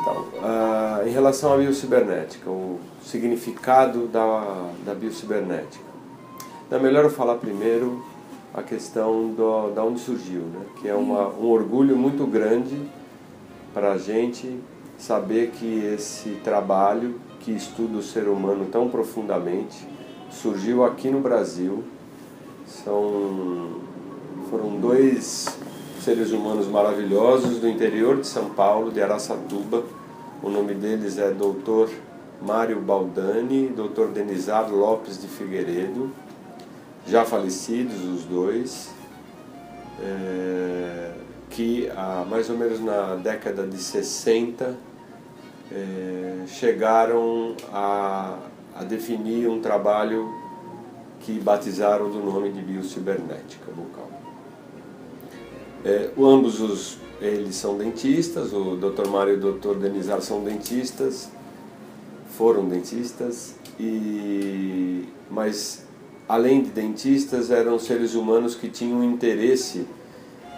Então, em relação à biocibernética, o significado da biocibernética. É melhor eu falar primeiro a questão da onde surgiu, né? Que é um orgulho muito grande para a gente saber que esse trabalho que estuda o ser humano tão profundamente surgiu aqui no Brasil. Foram dois seres humanos maravilhosos do interior de São Paulo, de Araçatuba. O nome deles é Dr. Mário Baldani e Dr. Denizar Lopes de Figueiredo, já falecidos os dois, que mais ou menos na década de 60 chegaram a definir um trabalho que batizaram do nome de biocibernética bucal. Ambos eles são dentistas, o Dr. Mário e o Dr. Denizar são dentistas, foram dentistas, mas além de dentistas eram seres humanos que tinham um interesse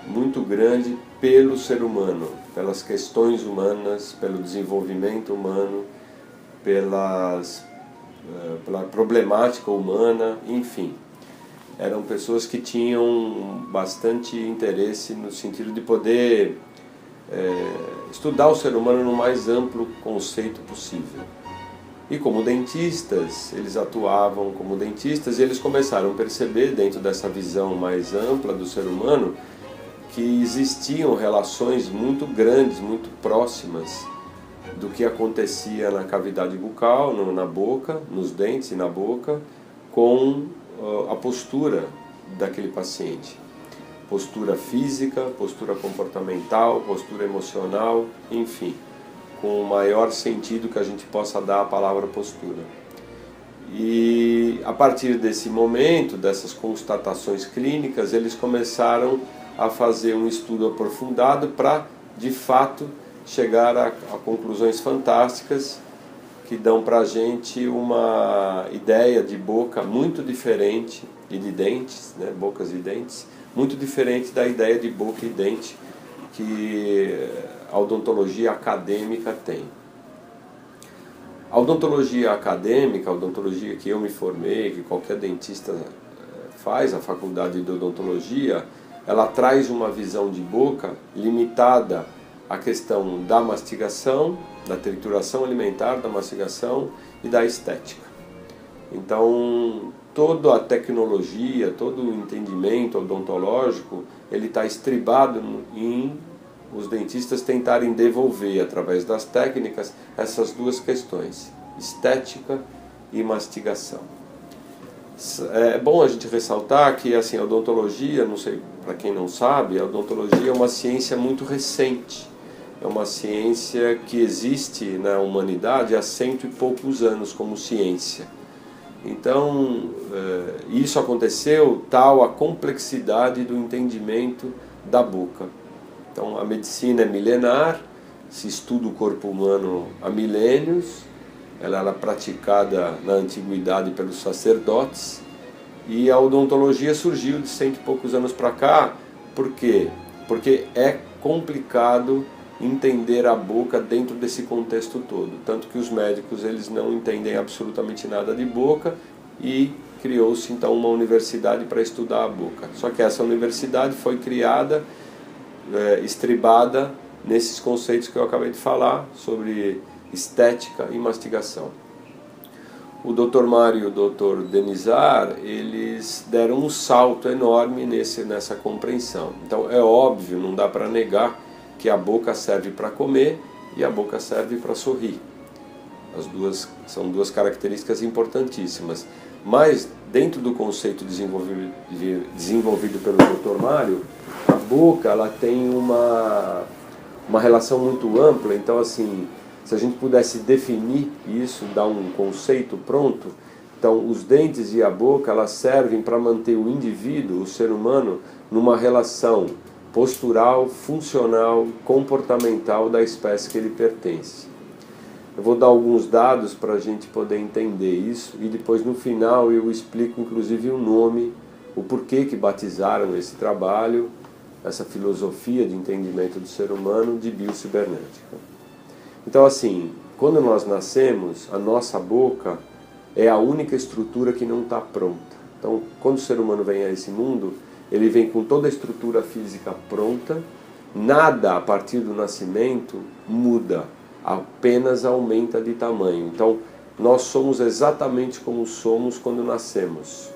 muito grande pelo ser humano, pelas questões humanas, pelo desenvolvimento humano, pela problemática humana, enfim. Eram pessoas que tinham bastante interesse no sentido de poder estudar o ser humano no mais amplo conceito possível. E como dentistas, eles atuavam como dentistas e eles começaram a perceber, dentro dessa visão mais ampla do ser humano, que existiam relações muito grandes, muito próximas do que acontecia na cavidade bucal, na boca, nos dentes e na boca, com a postura daquele paciente. Postura física, postura comportamental, postura emocional, enfim, com o maior sentido que a gente possa dar à palavra postura. E a partir desse momento, dessas constatações clínicas, eles começaram a fazer um estudo aprofundado para, de fato, chegar a conclusões fantásticas que dão para a gente uma ideia de boca muito diferente, e de dentes, né, bocas e dentes, muito diferente da ideia de boca e dente que a odontologia acadêmica tem. A odontologia acadêmica, a odontologia que eu me formei, que qualquer dentista faz, a faculdade de odontologia, ela traz uma visão de boca limitada à questão da mastigação, da trituração alimentar, da mastigação e da estética. Então, toda a tecnologia, todo o entendimento odontológico, ele está estribado em os dentistas tentarem devolver, através das técnicas, essas duas questões, estética e mastigação. É bom a gente ressaltar que assim, a odontologia, não sei para quem não sabe, a odontologia é uma ciência muito recente. É uma ciência que existe na humanidade há 100 e poucos anos como ciência. Então, isso aconteceu tal a complexidade do entendimento da boca. Então, a medicina é milenar, se estuda o corpo humano há milênios, ela era praticada na antiguidade pelos sacerdotes, e a odontologia surgiu de 100 e poucos anos para cá. Por quê? Porque é complicado entender a boca dentro desse contexto todo, tanto que os médicos eles não entendem absolutamente nada de boca, e criou-se então uma universidade para estudar a boca. Só que essa universidade foi criada, estribada nesses conceitos que eu acabei de falar sobre estética e mastigação. O Dr. Mário e o Dr. Denizar, eles deram um salto enorme nessa compreensão. Então é óbvio, não dá para negar que a boca serve para comer e a boca serve para sorrir. As duas são duas características importantíssimas. Mas, dentro do conceito desenvolvido pelo Dr. Mário, a boca ela tem uma relação muito ampla. Então, assim, se a gente pudesse definir isso, dar um conceito pronto, então os dentes e a boca elas servem para manter o indivíduo, o ser humano, numa relação postural, funcional, comportamental da espécie que ele pertence. Eu vou dar alguns dados para a gente poder entender isso, e depois no final eu explico inclusive o nome, o porquê que batizaram esse trabalho, essa filosofia de entendimento do ser humano de biocibernética. Então, assim, quando nós nascemos, a nossa boca é a única estrutura que não está pronta. Então, quando o ser humano vem a esse mundo, ele vem com toda a estrutura física pronta, nada a partir do nascimento muda, apenas aumenta de tamanho. Então, nós somos exatamente como somos quando nascemos.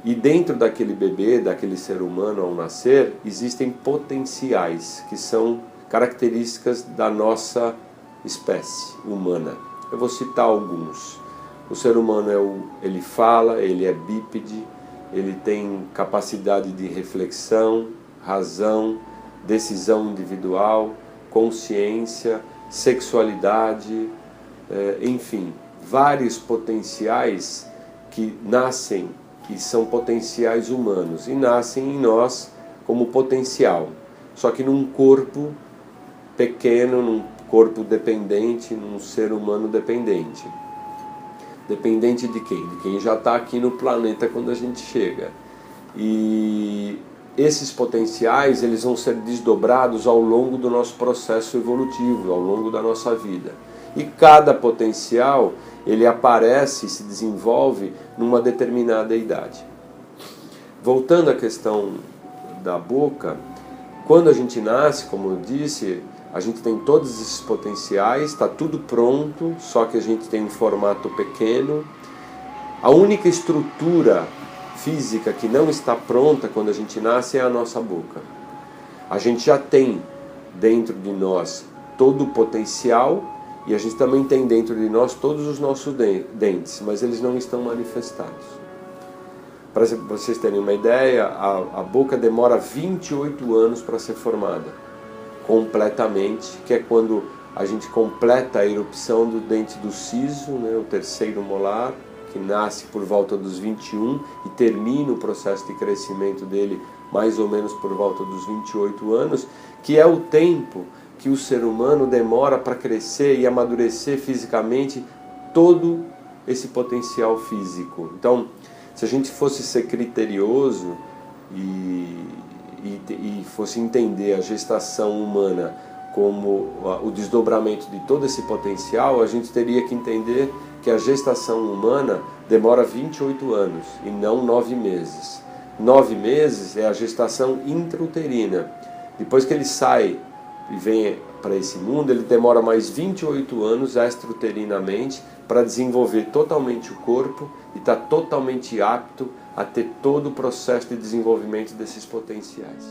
E dentro daquele bebê, daquele ser humano ao nascer, existem potenciais, que são características da nossa espécie humana. Eu vou citar alguns. O ser humano ele fala, ele é bípede, ele tem capacidade de reflexão, razão, decisão individual, consciência, sexualidade, enfim, vários potenciais que nascem e são potenciais humanos e nascem em nós como potencial, só que num corpo pequeno, num corpo dependente, num ser humano dependente. Dependente de quem? De quem já está aqui no planeta quando a gente chega. E esses potenciais eles vão ser desdobrados ao longo do nosso processo evolutivo, ao longo da nossa vida. E cada potencial ele aparece e se desenvolve numa determinada idade. Voltando à questão da boca, quando a gente nasce, como eu disse, a gente tem todos esses potenciais, está tudo pronto, só que a gente tem um formato pequeno. A única estrutura física que não está pronta quando a gente nasce é a nossa boca. A gente já tem dentro de nós todo o potencial e a gente também tem dentro de nós todos os nossos dentes, mas eles não estão manifestados. Para vocês terem uma ideia, a boca demora 28 anos para ser formada, completamente, que é quando a gente completa a erupção do dente do siso, né, o terceiro molar, que nasce por volta dos 21 e termina o processo de crescimento dele mais ou menos por volta dos 28 anos, que é o tempo que o ser humano demora para crescer e amadurecer fisicamente todo esse potencial físico. Então, se a gente fosse ser criterioso e fosse entender a gestação humana como o desdobramento de todo esse potencial, a gente teria que entender que a gestação humana demora 28 anos e não 9 meses. 9 meses é a gestação intrauterina. Depois que ele sai e vem para esse mundo, ele demora mais 28 anos extrauterinamente para desenvolver totalmente o corpo e estar totalmente apto a ter todo o processo de desenvolvimento desses potenciais.